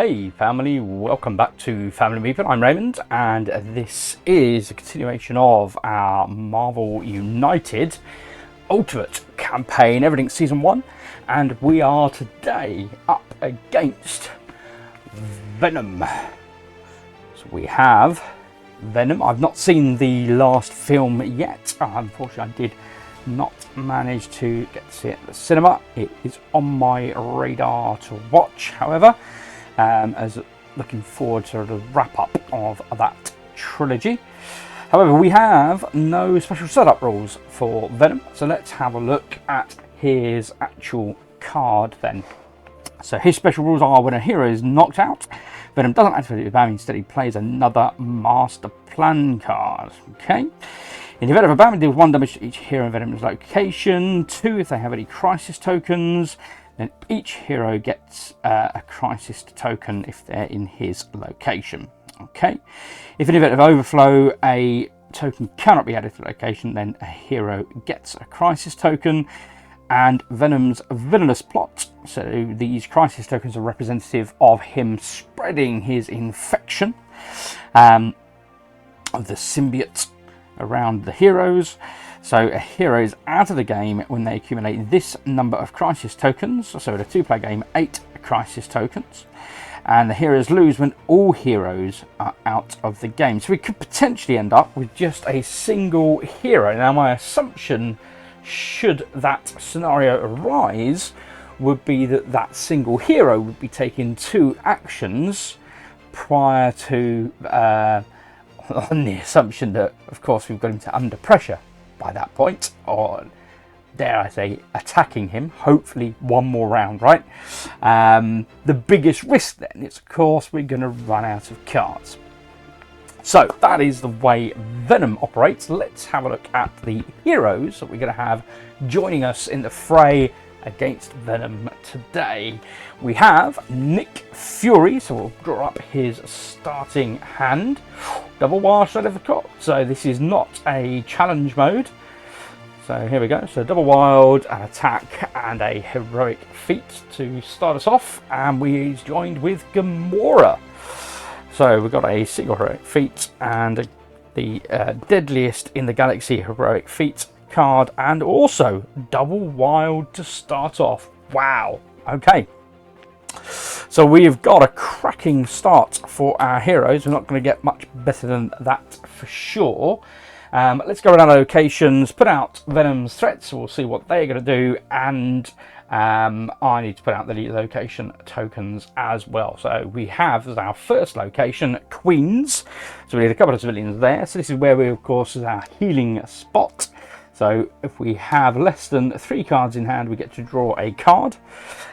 Hey family, welcome back to Family Movement. I'm Raymond, and this is a continuation of our Marvel United Ultimate campaign, everything season 1, and we are today up against Venom. So we have Venom. I've not seen the last film yet. Unfortunately, I did not manage to get to see it at the cinema. It is on my radar to watch, however, as looking forward to the wrap up of that trilogy. However, we have no special setup rules for Venom, so let's have a look at his actual card then. So his special rules are: when a hero is knocked out, Venom doesn't activate the BAM, instead he plays another master plan card. Okay. In the event of a BAM, it deals 1 damage to each hero in Venom's location. 2 if they have any crisis tokens. Then each hero gets a crisis token if they're in his location. Okay. If in the event of overflow, a token cannot be added to the location, then a hero gets a crisis token. And Venom's villainous plot. So these crisis tokens are representative of him spreading his infection of the symbiote around the heroes. So a hero is out of the game when they accumulate this number of crisis tokens. So in a 2-player game, 8 crisis tokens. And the heroes lose when all heroes are out of the game. So we could potentially end up with just a single hero. Now my assumption, should that scenario arise, would be that that single hero would be taking 2 actions prior to, on the assumption that, of course, we've got him to under pressure by that point, or dare I say, attacking him, hopefully one more round, right? The biggest risk then is, of course, we're going to run out of cards. So that is the way Venom operates. Let's have a look at the heroes that we're going to have joining us in the fray against Venom today. We have Nick Fury, so we'll draw up his starting hand. Double wild straight of the cop. So this is not a challenge mode. So here we go. So double wild, an attack, and a heroic feat to start us off. And we're joined with Gamora. So we've got a single heroic feat and the deadliest in the galaxy heroic feat card, and also double wild to start off. Wow. Okay. So we've got a cracking start for our heroes. We're not going to get much better than that for sure. Let's go around locations, put out Venom's threats. We'll see what they're going to do, and I need to put out the location tokens as well. So we have as our first location Queens. So we need a couple of civilians there. So this is where we, of course, is our healing spot. So if we have less than 3 cards in hand, we get to draw a card.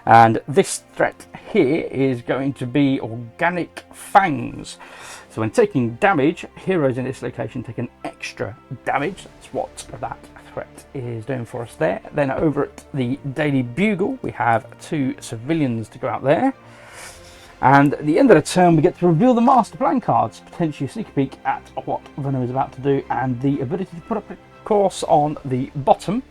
And this threat here is going to be organic fangs. So when taking damage, heroes in this location take an extra damage. That's what that threat is doing for us there. Then over at the Daily Bugle, we have 2 civilians to go out there. And at the end of the turn, we get to reveal the master plan cards, potentially a sneak peek at what Venom is about to do, and the ability to put up a course on the bottom.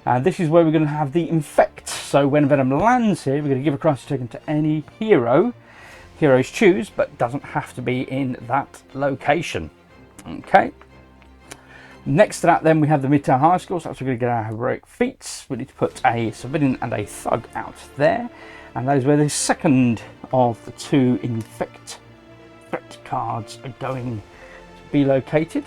And this is where we're going to have the infect. So when Venom lands here, we're going to give a crisis token to any hero heroes choose, but doesn't have to be in that location. Okay. Next to that, then we have the Midtown High School. So that's where we're going to get our heroic feats. We need to put a civilian and a thug out there, and that is where the second of the 2 infect threat cards are going to be located.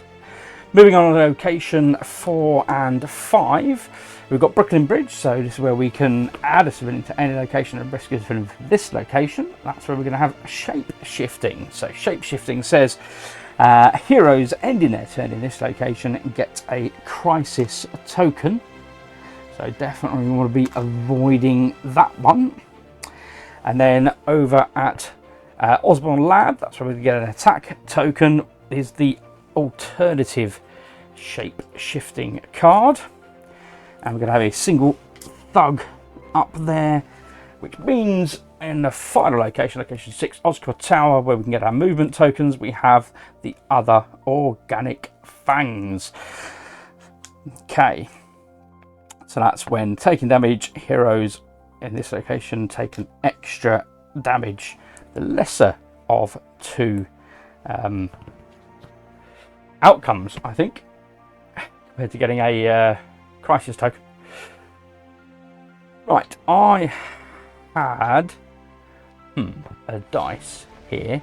Moving on to location 4 and 5, we've got Brooklyn Bridge. So this is where we can add a civilian to any location and rescue a civilian from this location. That's where we're going to have shape shifting. So shape shifting says heroes ending their turn in this location get a crisis token. So definitely we want to be avoiding that one. And then over at Osborne Lab, that's where we get an attack token, is the alternative shape shifting card. And we're going to have a single thug up there, which means in the final location, location 6, Oscorp Tower, where we can get our movement tokens, we have the other organic fangs. Okay, so that's when taking damage, heroes in this location take an extra damage the lesser of two outcomes, I think, compared to getting a crisis token. Right, I had a dice here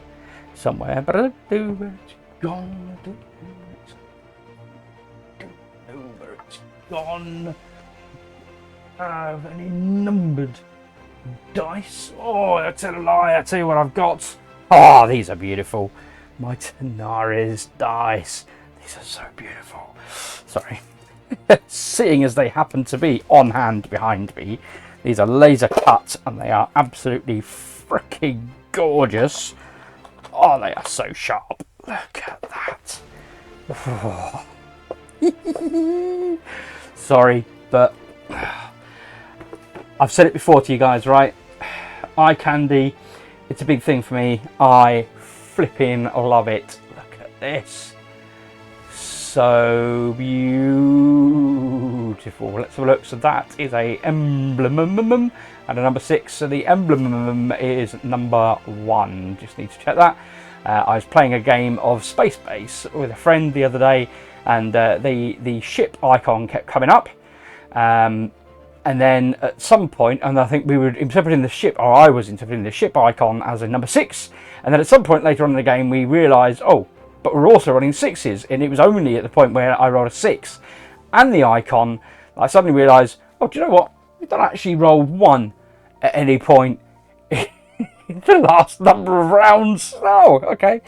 somewhere, but I don't know where it's gone. I don't know where it's gone. I have any numbered dice? Oh, that's a lie. I tell you what I've got. Oh, these are beautiful. My Tenaris dice. These are so beautiful. Sorry. Seeing as they happen to be on hand behind me, these are laser cut and they are absolutely freaking gorgeous. Oh, they are so sharp. Look at that. Oh. Sorry, but I've said it before to you guys, right? Eye candy, it's a big thing for me. I flipping love it. Look at this. So beautiful. Let's have a look. So that is a emblem and a number 6. So the emblem is number 1. Just need to check that. I was playing a game of Space Base with a friend the other day, and the ship icon kept coming up. And then at some point, and I think we were interpreting the ship, or I was interpreting the ship icon as a number 6. And then at some point later on in the game, we realised, oh, but we're also running 6s. And it was only at the point where I rolled a 6 and the icon, I suddenly realised, oh, do you know what? We don't actually roll 1 at any point in the last number of rounds. Oh, okay.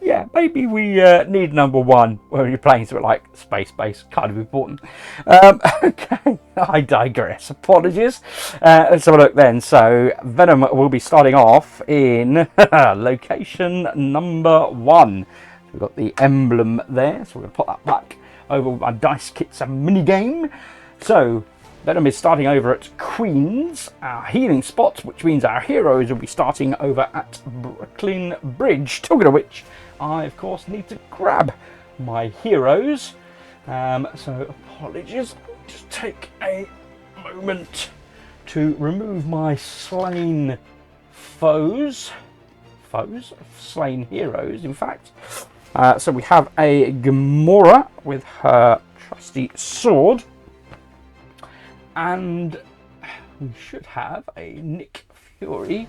Yeah, maybe we need number 1 when you're playing something like Space Base. Kind of important. Okay, I digress. Apologies. Let's have a look then. So Venom will be starting off in location number 1. We've got the emblem there, so we're going to put that back over with my dice kits and mini game. So Venom is starting over at Queen's, our healing spot, which means our heroes will be starting over at Brooklyn Bridge. Talking of which, I of course need to grab my heroes. So apologies, I'll just take a moment to remove my slain slain heroes, in fact. So we have a Gamora with her trusty sword, and we should have a Nick Fury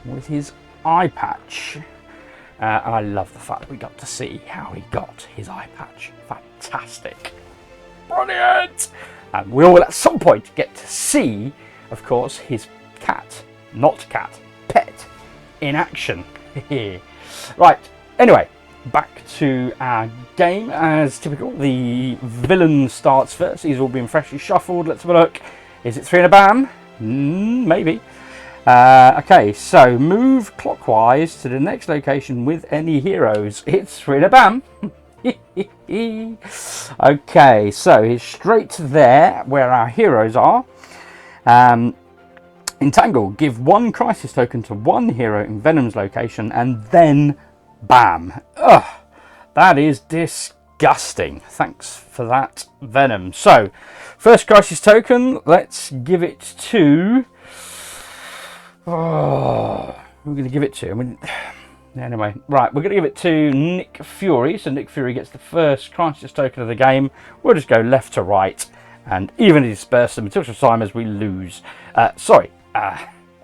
with his eye patch. And I love the fact we got to see how he got his eye patch. Fantastic. Brilliant! And we will at some point get to see, of course, his cat, pet, in action. Right, anyway, back to our game. As typical, the villain starts first. He's all been freshly shuffled. Let's have a look. Is it 3 and a bam? Maybe. Okay, so move clockwise to the next location with any heroes. It's 3 and a bam. Okay, so he's straight there where our heroes are. Entangle, give 1 crisis token to 1 hero in Venom's location, and then bam. Ugh, that is disgusting. Thanks for that, Venom. So, first crisis token, let's give it to... Oh, we're going to give it to... Anyway, right, we're going to give it to Nick Fury. So Nick Fury gets the first crisis token of the game. We'll just go left to right and evenly disperse them until such time as we lose.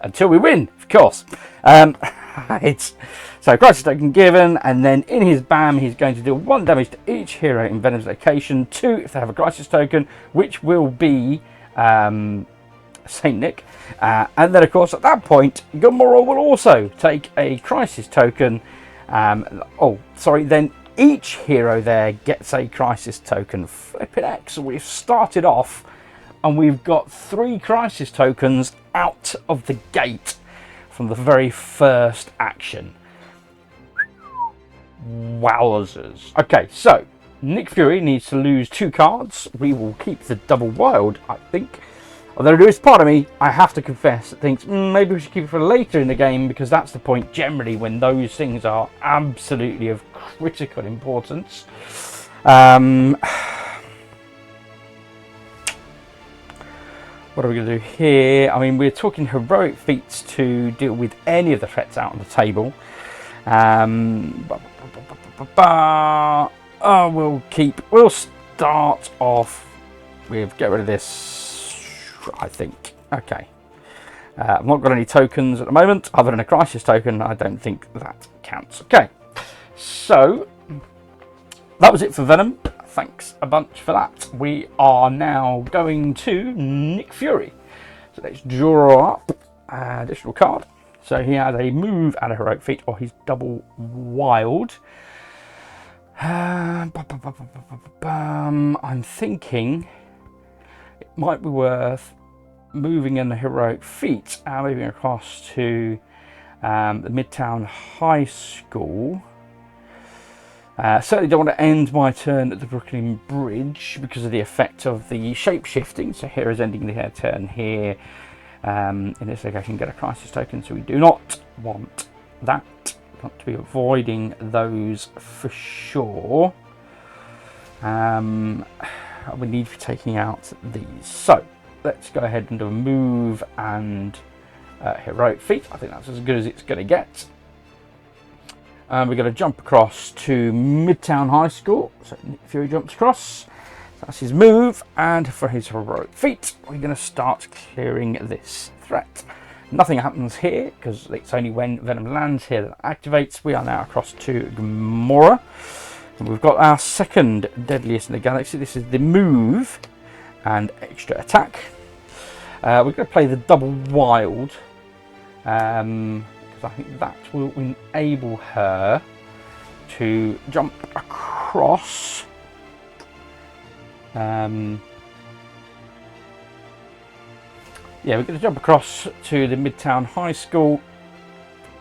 Until we win, of course. So crisis token given, and then in his bam, he's going to deal 1 damage to each hero in Venom's location, 2 if they have a crisis token, which will be Saint Nick. And then, of course, at that point, Gamora will also take a crisis token. Then each hero there gets a crisis token. Flippin' X, we've started off and we've got 3 crisis tokens out of the gate from the very first action. Wowzers. Okay, so Nick Fury needs to lose 2 cards. We will keep the double wild, I think. Although there is part of me, I have to confess, that thinks maybe we should keep it for later in the game, because that's the point generally when those things are absolutely of critical importance. What What are we going to do here? I mean, we're talking heroic feats to deal with any of the threats out on the table. We'll start off with get rid of this, I think. Okay. I've not got any tokens at the moment, other than a crisis token. I don't think that counts. Okay. So, that was it for Venom. Thanks a bunch for that. We are now going to Nick Fury. So let's draw up an additional card. So he has a move and a heroic feat, or he's double wild. I'm thinking it might be worth moving in the heroic feat and moving across to the Midtown High School. Certainly don't want to end my turn at the Brooklyn Bridge because of the effect of the shape-shifting. So here is ending the turn here. In this location, get a crisis token. So we do not want that. We want to be avoiding those for sure. We need to be taking out these. So let's go ahead and do a move and heroic feat. I think that's as good as it's going to get. We're going to jump across to Midtown High School. So Nick Fury jumps across. That's his move. And for his heroic feat, we're going to start clearing this threat. Nothing happens here because it's only when Venom lands here that activates. We are now across to Gamora. And we've got our second deadliest in the galaxy. This is the move and extra attack. We're going to play the double wild. I think that will enable her to jump across. Yeah, we're going to jump across to the Midtown High School,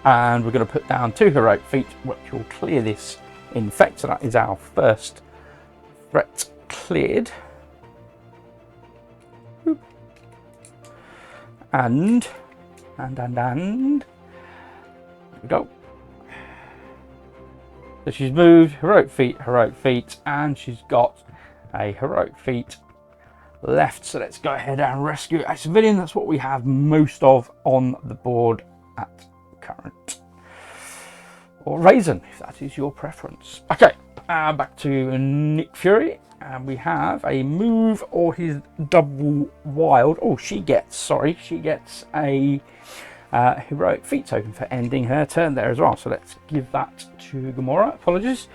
and we're going to put down 2 heroic feat, which will clear this infect. So that is our first threat cleared. And we go. So she's moved, heroic feat, and she's got a heroic feat left. So let's go ahead and rescue a civilian. That's what we have most of on the board at current. Or Raisin, if that is your preference. Okay, back to Nick Fury. And we have a move or his double wild. Oh, she gets a heroic feat token for ending her turn there as well. So let's give that to Gamora. Apologies.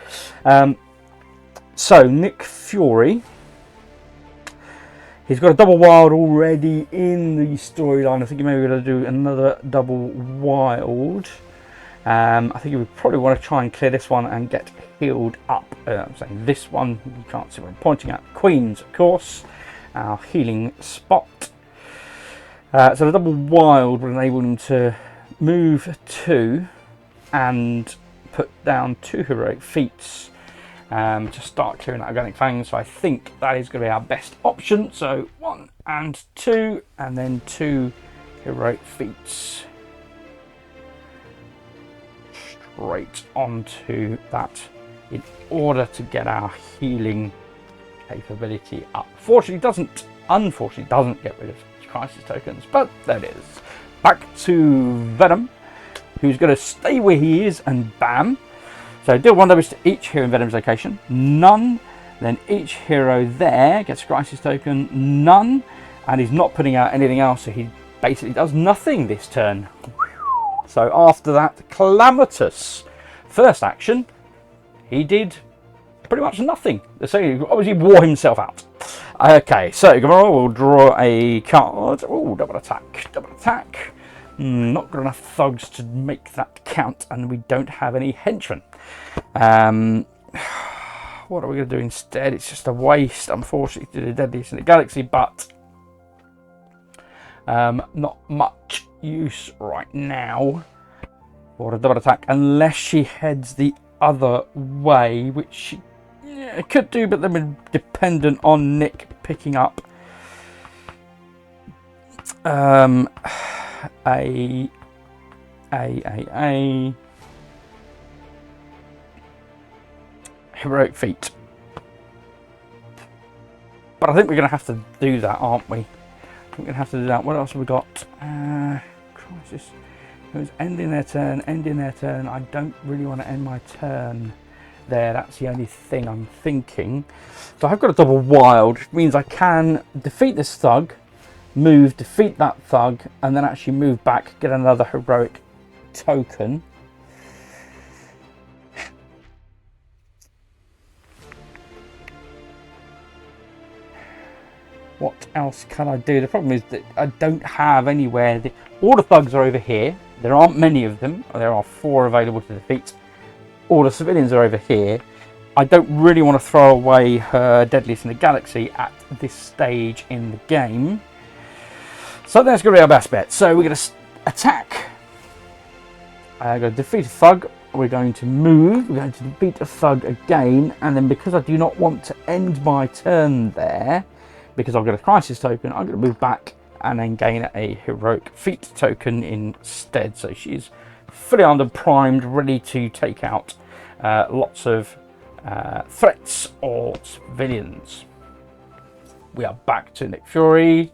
So Nick Fury, he's got a double wild already in the storyline. I think maybe we're going to do another double wild. I think you would probably want to try and clear this one and get healed up. I'm saying this one, you can't see what I'm pointing at. Queens, of course, our healing spot. So the double wild will enable him to move 2 and put down 2 heroic feats to start clearing that organic fang. So I think that is going to be our best option. So 1 and 2, and then 2 heroic feats straight onto that in order to get our healing capability up. Unfortunately doesn't get rid of crisis tokens, but there it is. Back to Venom, who's going to stay where he is, and bam. So deal 1 damage to each hero in Venom's location, none. Then each hero there gets a crisis token, none. And he's not putting out anything else, so he basically does nothing this turn. So after that calamitous first action, he did pretty much nothing. So he obviously wore himself out. Okay, so Gamora will draw a card. Oh, double attack. Not got enough thugs to make that count, and we don't have any henchmen. What are we going to do instead? It's just a waste, unfortunately, to do the deadliest in the galaxy, but not much use right now for a double attack, unless she heads the other way, which she could do, but then we're dependent on Nick picking up a heroic feat. But I think we're going to have to do that, aren't we? I'm going to have to do that. What else have we got? Crisis. It was ending their turn, ending their turn. I don't really want to end my turn there. That's the only thing I'm thinking. So I've got a double wild, which means I can defeat this thug, move, defeat that thug, and then actually move back, get another heroic token. What else can I do? The problem is that I don't have anywhere. All the thugs are over here. There aren't many of them. There are 4 available to defeat. All the civilians are over here. I don't really want to throw away her deadliest in the galaxy at this stage in the game. So that's going to be our best bet. So we're going to attack. I'm going to defeat a thug. We're going to move. We're going to defeat a thug again. And then because I do not want to end my turn there, because I've got a crisis token, I'm going to move back and then gain a heroic feat token instead. So she's fully armed and primed, ready to take out lots of threats or civilians. We are back to Nick Fury.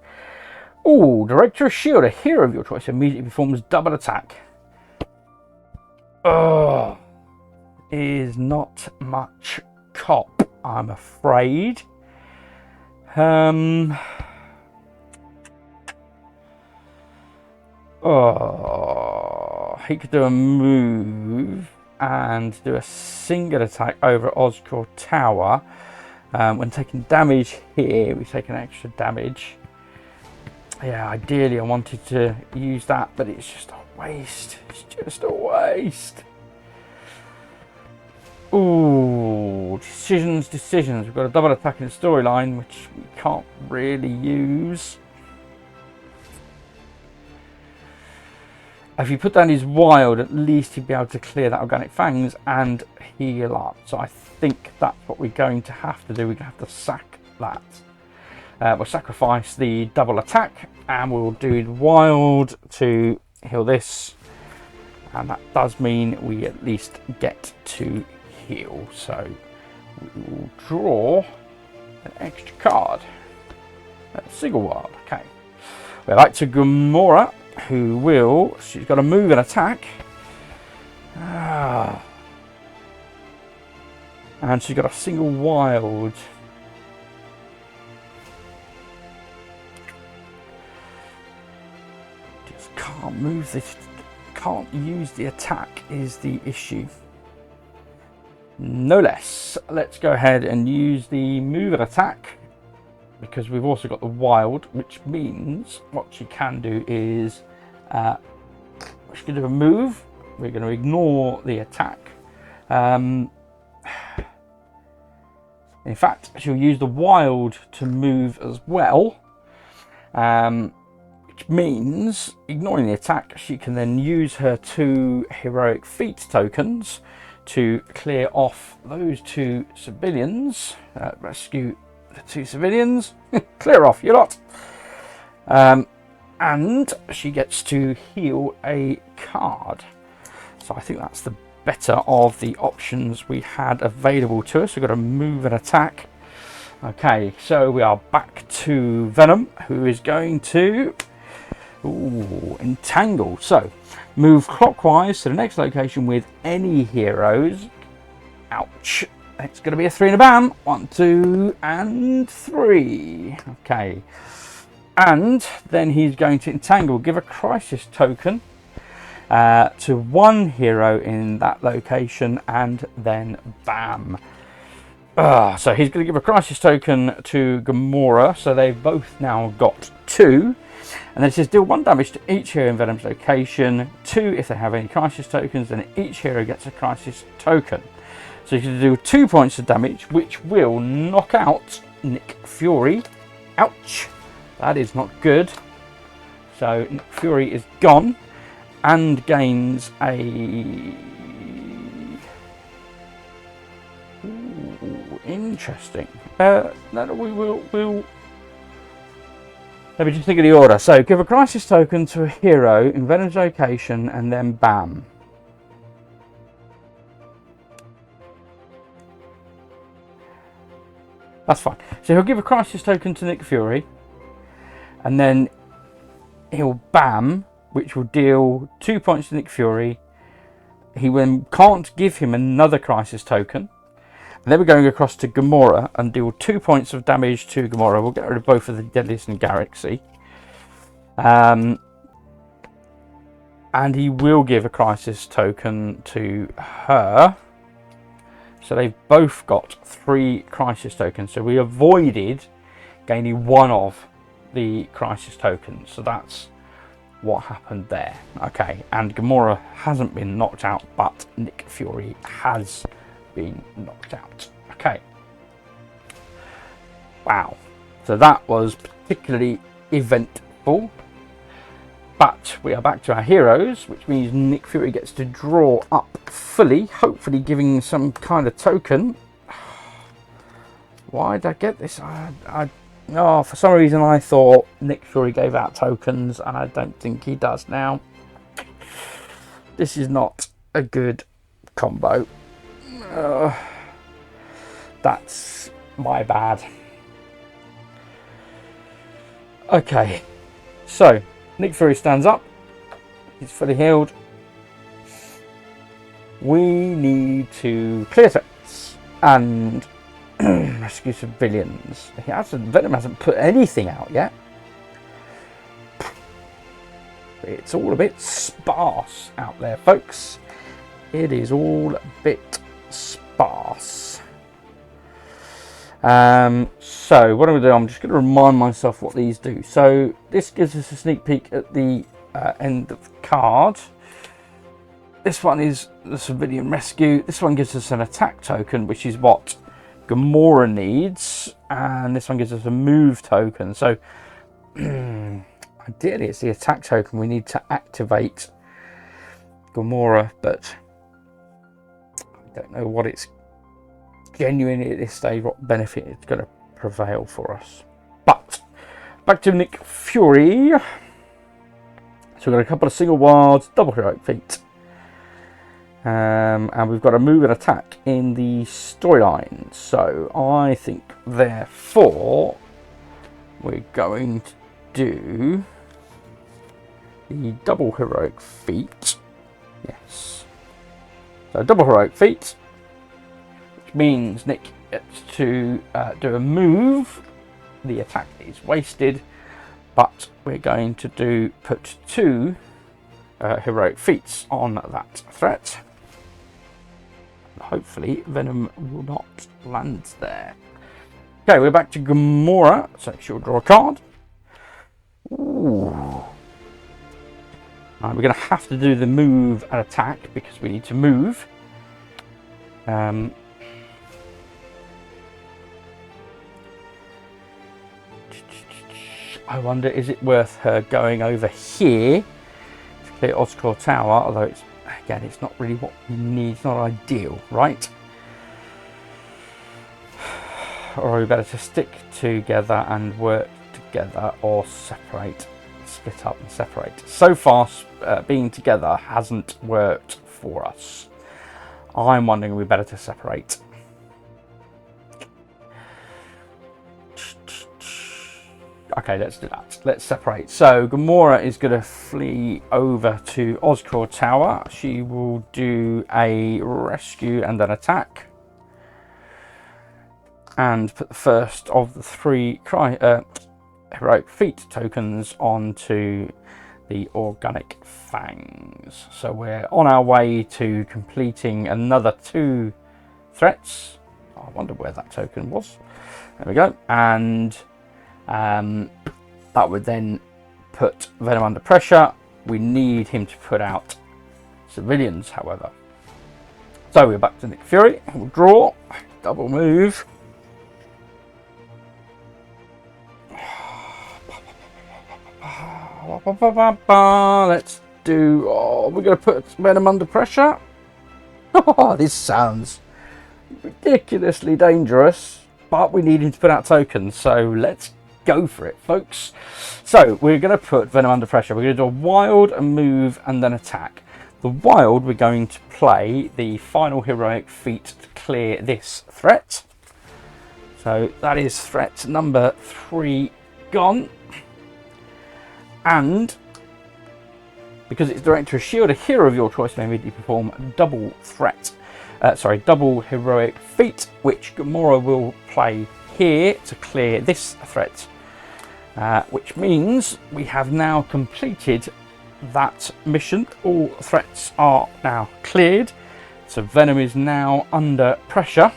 Ooh, Director of S.H.I.E.L.D., a hero of your choice, immediately performs double attack. Oh, is not much cop, I'm afraid. Oh, he could do a move and do a single attack over Oscorp Tower. When taking damage here, we take an extra damage. Yeah, ideally I wanted to use that, but it's just a waste. It's just a waste. Ooh, decisions. We've got a double attack in the storyline, which we can't really use. If you put down his wild, at least he'd be able to clear that organic fangs and heal up. So I think that's what we're going to have to do. We're going to have to sack that. We'll sacrifice the double attack and we'll do the wild to heal this. And that does mean we at least get to heal. So we will draw an extra card. A single wild. Okay. We're back to Gamora, who will, she's got to move and attack. And she's got a single wild. Just can't move this, can't use the attack is the issue. No less. Let's go ahead and use the move and attack, because we've also got the wild, which means what she can do is she can do a move. We're going to ignore the attack. In fact, she'll use the wild to move as well, which means, ignoring the attack, she can then use her 2 heroic feat tokens to clear off those 2 civilians, rescue the 2 civilians, clear off your lot, and she gets to heal a card. So I think that's the better of the options we had available to us. We've got to move and attack. Okay, so we are back to Venom, who is going to entangle. So move clockwise to the next location with any heroes. Ouch. It's going to be a 3 and a bam. 1, 2, and 3. Okay. And then he's going to entangle. Give a crisis token to 1 hero in that location, and then bam. So he's going to give a crisis token to Gamora. So they've both now got 2. And then it says deal 1 damage to each hero in Venom's location. 2 if they have any crisis tokens. And each hero gets a crisis token. So you can do 2 points of damage, which will knock out Nick Fury. Ouch. That is not good. So Nick Fury is gone and gains a... Ooh, interesting. We'll... Let me just think of the order. So give a crisis token to a hero in Venom's location and then bam. That's fine. So he'll give a crisis token to Nick Fury. and then he'll bam, which will deal 2 points to Nick Fury. He then can't give him another crisis token. And then we're going across to Gamora and deal 2 points of damage to Gamora. We'll get rid of both of the deadliest in the galaxy. And he will give a crisis token to her. So they've both got 3 crisis tokens. So we avoided gaining one of the crisis tokens. So that's what happened there. Okay, and Gamora hasn't been knocked out, but Nick Fury has been knocked out. Okay. Wow. So that was particularly eventful. But we are back to our heroes, which means Nick Fury gets to draw up fully, hopefully giving some kind of token. Why did I get this? Oh, for some reason I thought Nick Fury gave out tokens, and I don't think he does now. This is not a good combo. That's my bad. Okay, so Nick Fury stands up. He's fully healed. We need to clear threats and rescue civilians. Venom hasn't put anything out yet. It's all a bit sparse out there, folks. It is all a bit sparse. So what I'm going to do, I'm just going to remind myself what these do. So this gives us a sneak peek at the end of the card. This one is the civilian rescue. This one gives us an attack token, which is what Gamora needs, and this one gives us a move token. So ideally it's the attack token we need to activate Gamora, but I don't know what it's genuinely at this stage, what benefit it's going to prevail for us. But back to Nick Fury. So we've got a couple of single wards, double heroic feat. And we've got a move and attack in the storyline. So I think, therefore, we're going to do the double heroic feat. Yes. So double heroic feat, which means Nick gets to do a move. The attack is wasted, but we're going to put 2 heroic feats on that threat. Hopefully Venom will not land there. Okay, we're back to Gamora, so she'll draw a card. Ooh. Right, we're going to have to do the move and attack because we need to move. I wonder, is it worth her going over here to clear Oscorp Tower? Although it's, again, it's not really what we need. It's not ideal, right? Or are we better to stick together and work together, or separate, split up and separate? So far, being together hasn't worked for us. I'm wondering, we better to separate. Okay, let's do that. Let's separate. So Gamora is going to flee over to Oscorp Tower. She will do a rescue and an attack, and put the first of the 3 heroic feat tokens onto the organic fangs. So we're on our way to completing another 2 threats. I wonder where that token was. There we go. And that would then put Venom under pressure. We need him to put out civilians, however. So we're back to Nick Fury. We'll draw, double move. Let's do. Oh, we're going to put Venom under pressure. Oh, this sounds ridiculously dangerous, but we need him to put out tokens. So let's go for it, folks. So we're going to put Venom under pressure. We're going to do a wild, a move, and then attack. The wild, we're going to play the final heroic feat to clear this threat. So that is threat number 3 gone. And because it's directed to a shield, a hero of your choice may immediately perform double heroic feat, which Gamora will play here to clear this threat. Which means we have now completed that mission. All threats are now cleared. So Venom is now under pressure.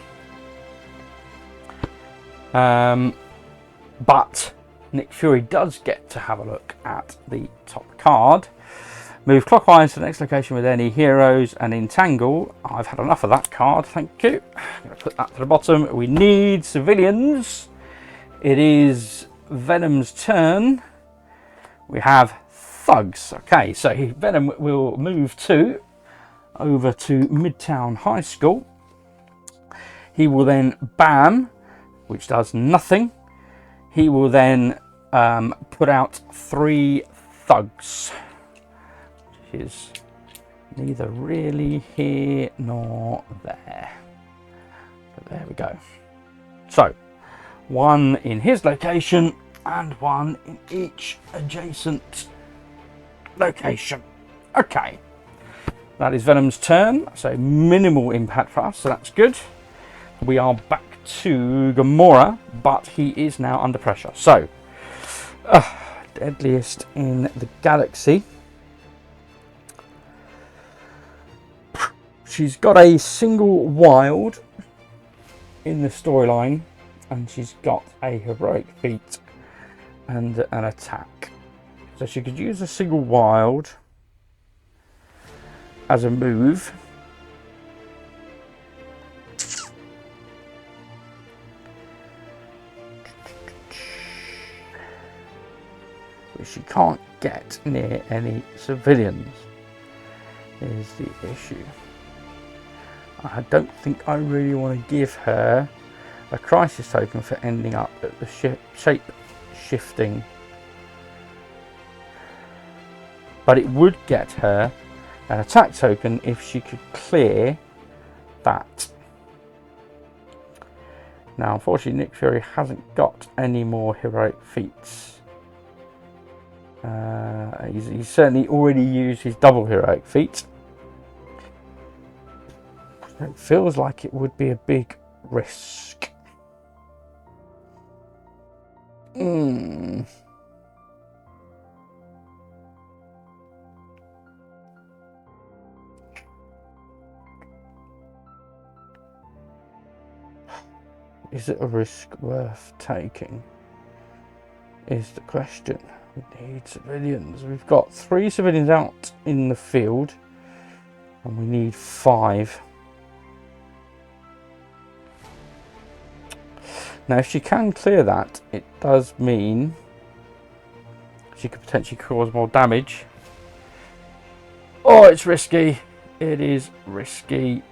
But Nick Fury does get to have a look at the top card. Move clockwise to the next location with any heroes and entangle. I've had enough of that card, thank you. I'm going to put that to the bottom. We need civilians. It is Venom's turn. We have thugs. Okay, so Venom will move over to Midtown High School. He will then bam, which does nothing. He will then put out 3 thugs, which is neither really here nor there. But there we go. So 1 in his location and 1 in each adjacent location. Okay, that is Venom's turn, so minimal impact for us, so that's good. We are back to Gamora, but he is now under pressure. So deadliest in the galaxy. She's got a single wild in the storyline, and she's got a heroic feat and an attack. So she could use a single wild as a move. But she can't get near any civilians, is the issue. I don't think I really want to give her a crisis token for ending up at the shape shifting, but it would get her an attack token if she could clear that. Now unfortunately Nick Fury hasn't got any more heroic feats. He's certainly already used his double heroic feat. It feels like it would be a big risk. Is it a risk worth taking? Is the question. We need civilians. We've got 3 civilians out in the field, and we need 5. Now, if she can clear that, it does mean she could potentially cause more damage. Oh, it's risky. It is risky.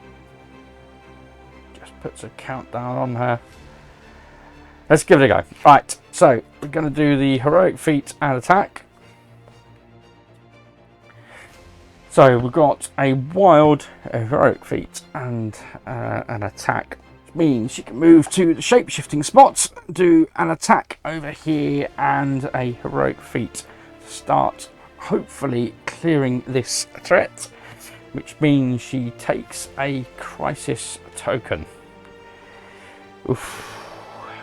Just puts a countdown on her. Let's give it a go. Right, so we're going to do the heroic feat and attack. So we've got a wild heroic feat and an attack, which means she can move to the shape-shifting spots, do an attack over here and a heroic feat to start hopefully clearing this threat, which means she takes a crisis token. Oof.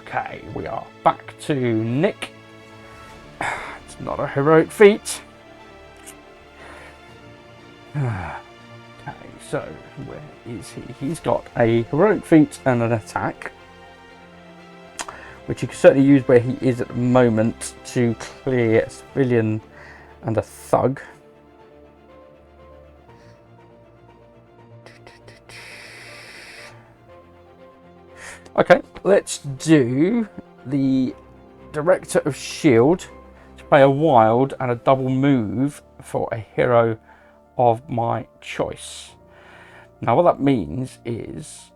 Okay, we are back to Nick. It's not a heroic feat. Okay, so where is he? He's got a heroic feat and an attack, which you can certainly use where he is at the moment to clear a civilian and a thug. Okay, let's do the Director of Shield to play a wild and a double move for a hero of my choice. Now what that means is,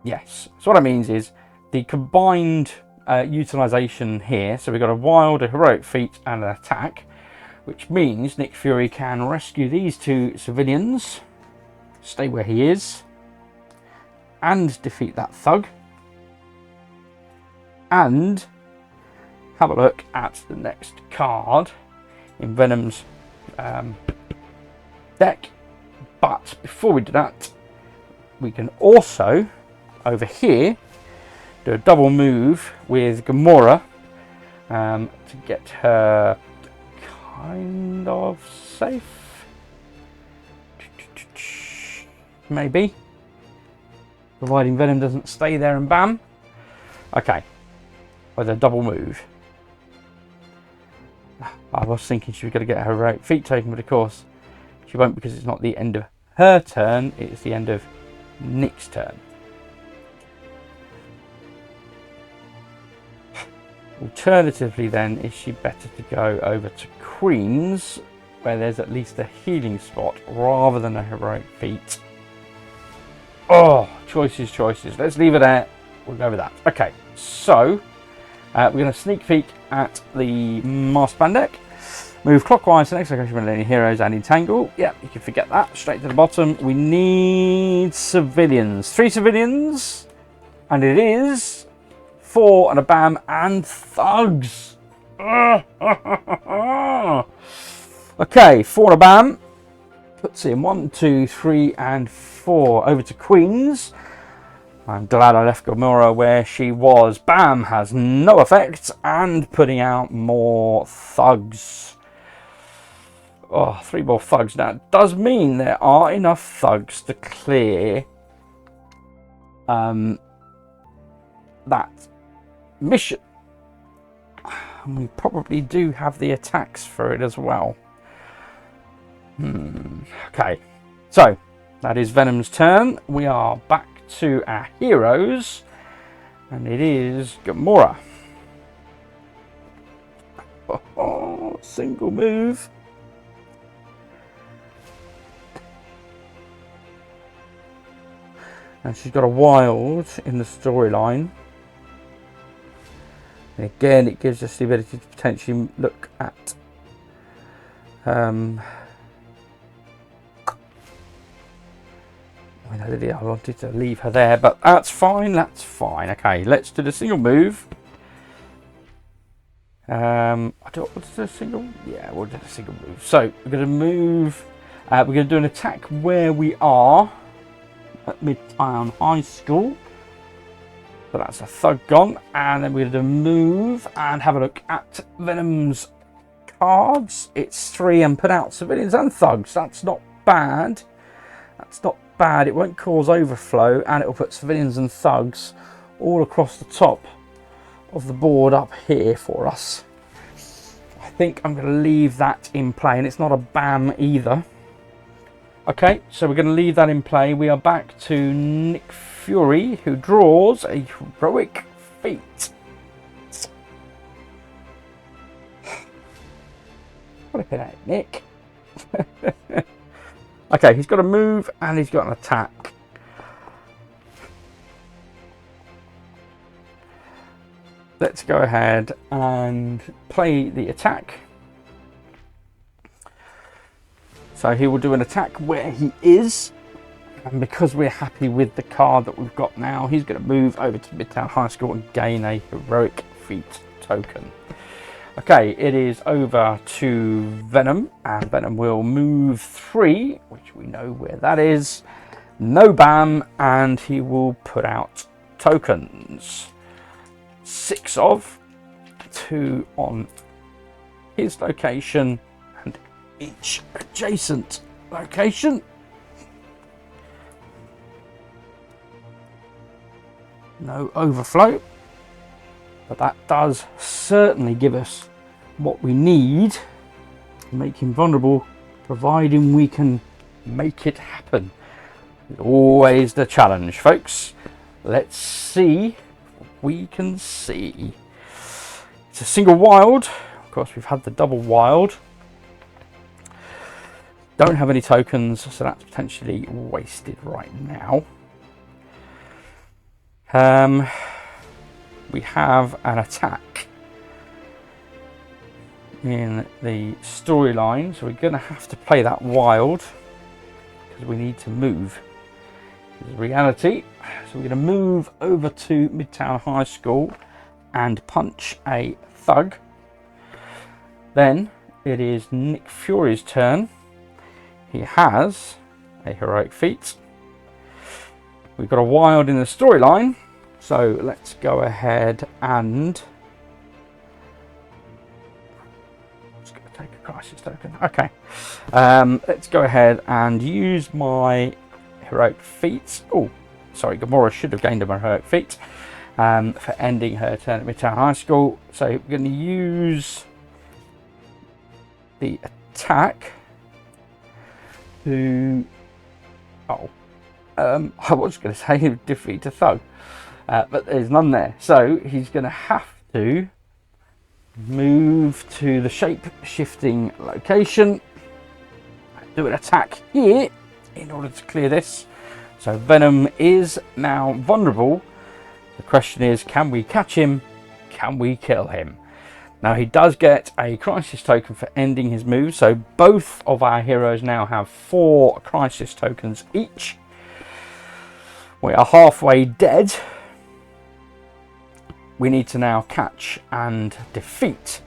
yes, so what that means is the combined utilization here, so we've got a wild, a heroic feat and an attack, which means Nick Fury can rescue these 2 civilians, stay where he is, and defeat that thug, and have a look at the next card in Venom's deck. But before we do that, we can also, over here, do a double move with Gamora to get her kind of safe. Maybe. Providing Venom doesn't stay there and bam. Okay. With a double move. I was thinking she was going to get her right feet taken, but of course she won't, because it's not the end of her turn, it's the end of Nick's turn. Alternatively then, is she better to go over to Queen's, where there's at least a healing spot, rather than a heroic feat? Oh, choices, choices. Let's leave it there. We'll go with that. Okay, so we're going to sneak peek at the Master Plan deck. Move clockwise to the next location with any heroes and entangle. Yeah, you can forget that. Straight to the bottom. We need civilians. 3 civilians. And it is 4 and a bam and thugs. Okay, 4 and a bam. Puts in 1, 2, 3, and 4 over to Queen's. I'm glad I left Gamora where she was. Bam has no effect, and putting out more thugs. Oh, 3 more thugs. Now, it does mean there are enough thugs to clear that mission. And we probably do have the attacks for it as well. Okay, so that is Venom's turn. We are back to our heroes, and it is Gamora. Oh, single move. And she's got a wild in the storyline. And again, it gives us the ability to potentially look at I wanted to leave her there, but that's fine, that's fine. Okay, let's do the single move. I don't want to do a single. Yeah, we'll do a single move. So we're going to move. We're going to do an attack where we are at Midtown High School. So that's a thug gone, and then we're going to move and have a look at Venom's cards. It's 3 and put out civilians and thugs. That's not bad. That's not bad. It won't cause overflow, and it will put civilians and thugs all across the top of the board up here for us. I think I'm going to leave that in play, and it's not a bam either. Okay, so we're going to leave that in play. We are back to Nick Fury, who draws a heroic feat. What a bit at Nick. Okay, he's got a move and he's got an attack. Let's go ahead and play the attack. So he will do an attack where he is. And because we're happy with the card that we've got now, he's going to move over to Midtown High School and gain a heroic feat token. Okay, it is over to Venom, and Venom will move 3, which we know where that is. No bam, and he will put out tokens. 6 of, 2 on his location, and each adjacent location. No overflow. But that does certainly give us what we need to make him vulnerable, providing we can make it happen. It's always the challenge, folks. Let's see what we can see. It's a single wild. Of course, we've had the double wild. Don't have any tokens, so that's potentially wasted right now. We have an attack in the storyline, so we're going to have to play that wild because we need to move. It's reality. So we're going to move over to Midtown High School and punch a Thug. Then it is Nick Fury's turn. He has a heroic feat. We've got a wild in the storyline, so let's go ahead and just going to take a crisis token. Okay, let's go ahead and use my heroic feat. Oh, sorry, Gamora should have gained a heroic feat for ending her turn at Midtown High School. So we're going to use the attack to I was going to say defeat a thug, but there's none there, so he's going to have to move to the shape shifting location, do an attack here in order to clear this. So Venom is now vulnerable. The question is, can we catch him? Can we kill him? Now he does get a crisis token for ending his move, so both of our heroes now have 4 crisis tokens each. We are halfway dead. We need to now catch and defeat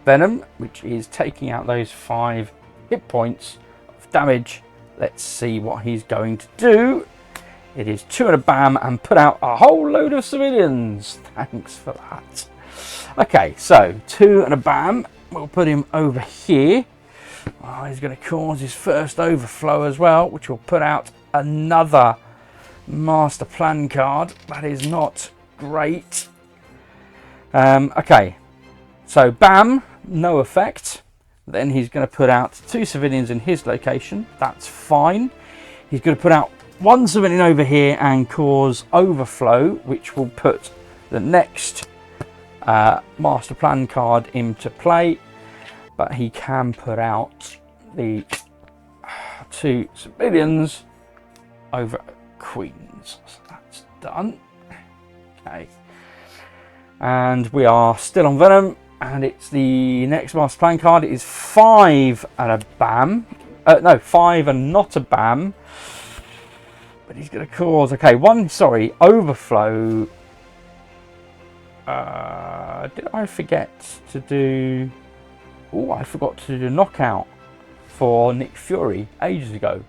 Venom, which is taking out those 5 hit points of damage. Let's see what he's going to do. It is 2 and a bam and put out a whole load of civilians. Thanks for that. Okay, so 2 and a bam. We'll put him over here. Oh, he's going to cause his first overflow as well, which will put out another master plan card. That is not great. Okay, so bam, no effect. Then he's going to put out 2 civilians in his location. That's fine. He's going to put out 1 civilian over here and cause overflow, which will put the next master plan card into play. But he can put out the 2 civilians over Queens. So that's done. Okay. And we are still on Venom. And it's the next master plan card. It is 5 and a bam. No, 5 and not a bam. But he's going to cause, okay, 1, sorry, overflow. Did I forget to do... Oh, I forgot to do knockout for Nick Fury ages ago.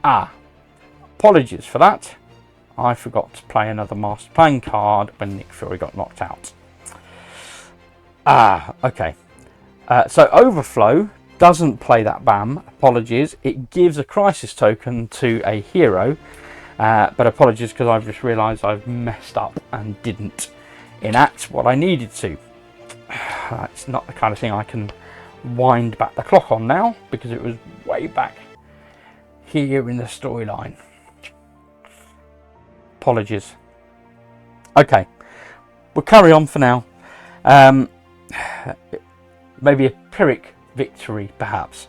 Apologies for that. I forgot to play another master plan card when Nick Fury got knocked out. Okay. So overflow doesn't play that bam. Apologies. It gives a crisis token to a hero. But apologies, because I've just realised I've messed up and didn't enact what I needed to. It's not the kind of thing I can wind back the clock on now, because it was way back here in the storyline. Apologies. Okay, we'll carry on for now. Maybe a Pyrrhic victory, perhaps.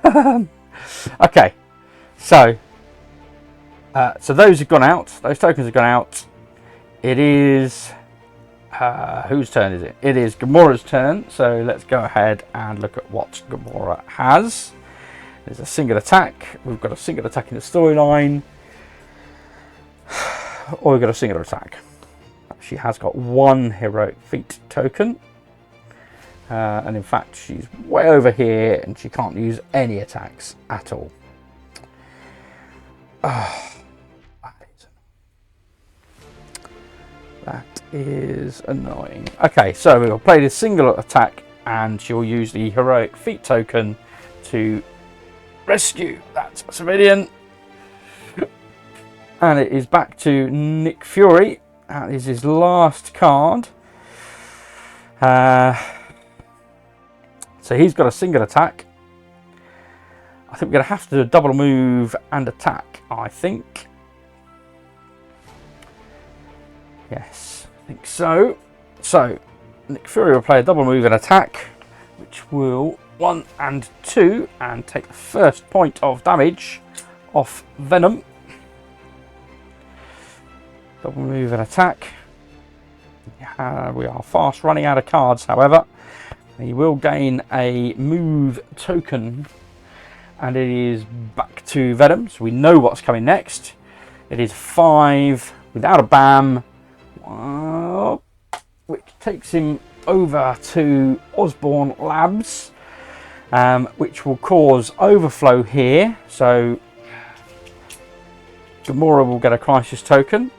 Okay, so those have gone out. Those tokens have gone out. It is whose turn is it? It is Gamora's turn. So let's go ahead and look at what Gamora has. There's a single attack. We've got a single attack in the storyline. Or we've got a single attack. She has got 1 heroic feat token. And in fact, she's way over here and she can't use any attacks at all. That is annoying. Okay, so we'll play this single attack and she'll use the heroic feat token to rescue that civilian. And it is back to Nick Fury. That is his last card. So he's got a single attack. I think we're going to have to do a double move and attack, I think. Yes, I think so. So Nick Fury will play a double move and attack, which will 1 and 2 and take the first point of damage off Venom. Double move and attack. We are fast running out of cards, however. He will gain a move token, and it is back to Venom, so we know what's coming next. It is 5 without a bam, which takes him over to Osborn Labs, which will cause overflow here. So Gamora will get a crisis token.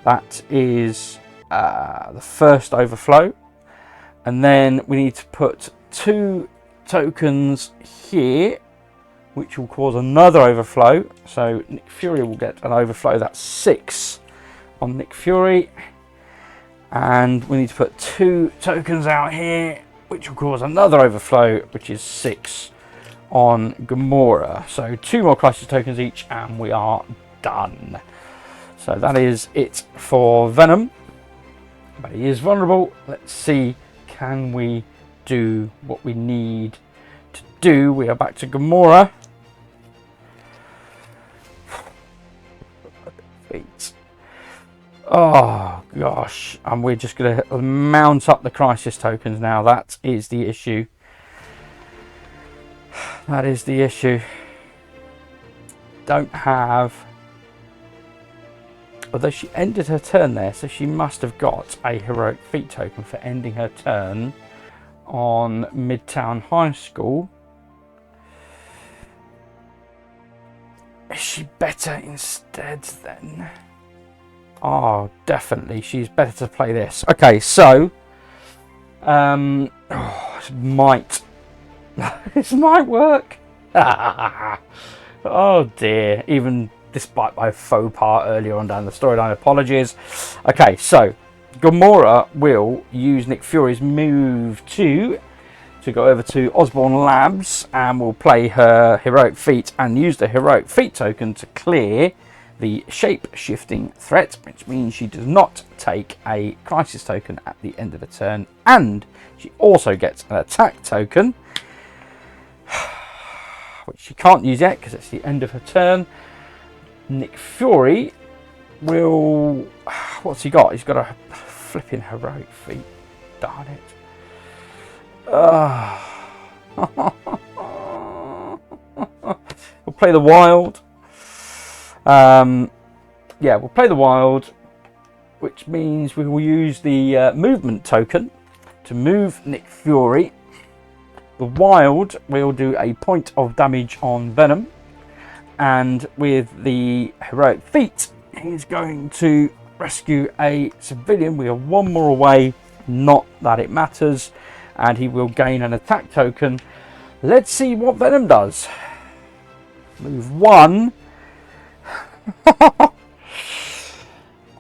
That is the first overflow. And then we need to put 2 tokens here, which will cause another overflow. So Nick Fury will get an overflow. That's 6 on Nick Fury. And we need to put 2 tokens out here, which will cause another overflow, which is 6 on Gamora. So 2 more crisis tokens each, and we are done. So that is it for Venom. But he is vulnerable. Let's see, can we do what we need to do? We are back to Gamora. Feet. Oh gosh, and we're just going to mount up the crisis tokens now. That is the issue. That is the issue. Don't have... Although she ended her turn there, so she must have got a heroic feat token for ending her turn on Midtown High School. Is she better instead then? Oh, definitely. She's better to play this. Okay, so this might this might work. Oh dear. Even despite my faux pas earlier on down the storyline, apologies. Okay, so Gamora will use Nick Fury's move to go over to Osborn Labs, and will play her heroic feat and use the heroic feat token to clear the shape-shifting threat, which means she does not take a crisis token at the end of the turn, and she also gets an attack token, which she can't use yet because it's the end of her turn. Nick Fury will... What's he got? He's got a flipping heroic feat. Darn it. We'll play the wild. Yeah, we'll play the wild, which means we will use the movement token to move Nick Fury. The wild will do a point of damage on Venom, and with the heroic feat, he's going to rescue a civilian. We are 1 more away, not that it matters, and he will gain an attack token. Let's see what Venom does. Move 1.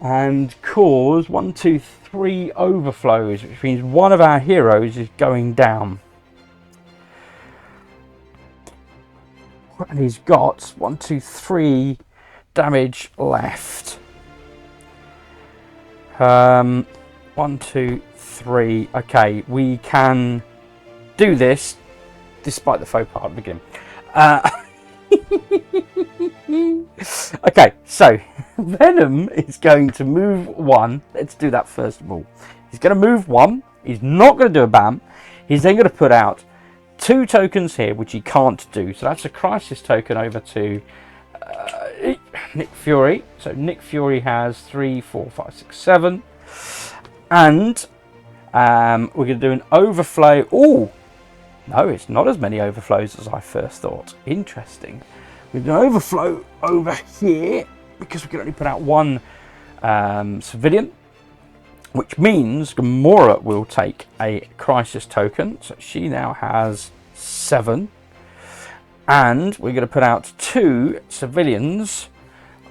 And cause 1, 2, 3 overflows, which means one of our heroes is going down. And he's got 1, 2, 3 damage left. 1, 2, 3. Okay, we can do this despite the faux pas at the beginning. Okay, so Venom is going to move 1. Let's do that first of all. He's going to move 1. He's not going to do a BAM. He's then going to put out 2 tokens here, which he can't do. So that's a crisis token over to Nick Fury. So Nick Fury has 3, 4, 5, 6, 7. And we're going to do an overflow. Oh, no, it's not as many overflows as I first thought. Interesting. We're going to overflow over here because we can only put out 1 civilian, which means Gamora will take a crisis token. So she now has 7. And we're going to put out 2 civilians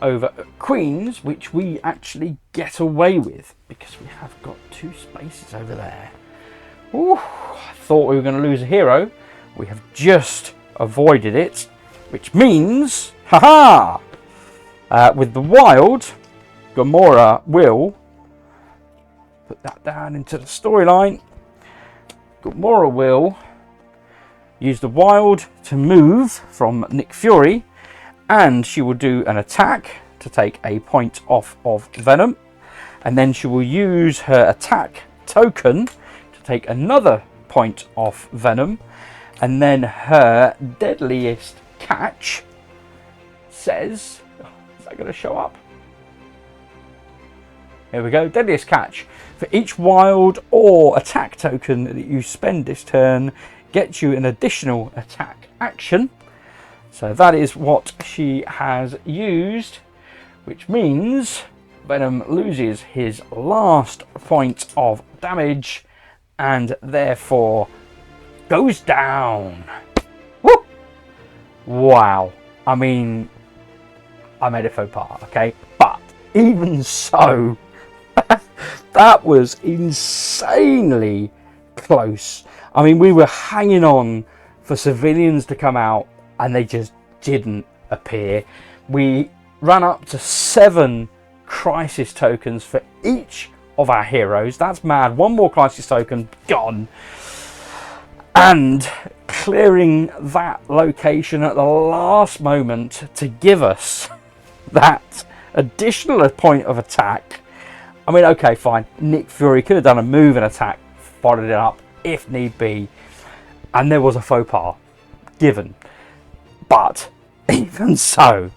over at Queens, which we actually get away with because we have got 2 spaces over there. Ooh, I thought we were going to lose a hero. We have just avoided it, which means, haha! With the wild, Gamora will put that down into the storyline. Gamora will use the wild to move from Nick Fury, and she will do an attack to take a point off of Venom, and then she will use her attack token to take another point off Venom, and then her deadliest catch says, is that going to show up? Here we go, deadliest catch For each wild or attack token that you spend this turn, gets you an additional attack action. So that is what she has used, which means Venom loses his last point of damage and therefore goes down. Woo! Wow. I mean, I made a faux pas, okay? But even so, that was insanely close. I mean, we were hanging on for civilians to come out and they just didn't appear. We ran up to 7 crisis tokens for each of our heroes. That's mad. 1 more crisis token, gone. And clearing that location at the last moment to give us that additional point of attack. I mean, okay, fine. Nick Fury could have done a move and attack, followed it up if need be. And there was a faux pas given. But even so,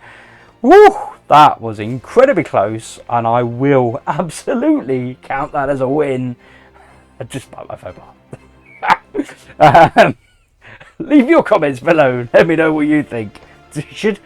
woo, that was incredibly close, and I will absolutely count that as a win, despite my faux pas. Leave your comments below. Let me know what you think. Should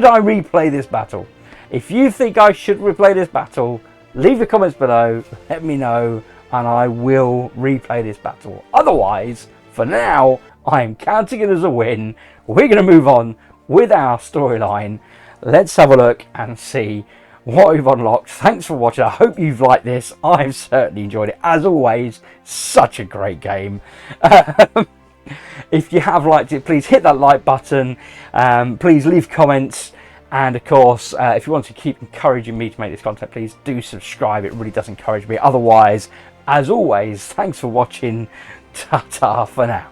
I replay this battle? If you think I should replay this battle, leave your comments below. Let me know, and I will replay this battle. Otherwise, for now, I am counting it as a win. We're going to move on with our storyline. Let's have a look and see what we've unlocked. Thanks for watching. I hope you've liked this. I've certainly enjoyed it. As always, such a great game. If you have liked it, please hit that like button. Please leave comments. And of course, if you want to keep encouraging me to make this content, please do subscribe. It really does encourage me. Otherwise, as always, thanks for watching. Ta-ta for now.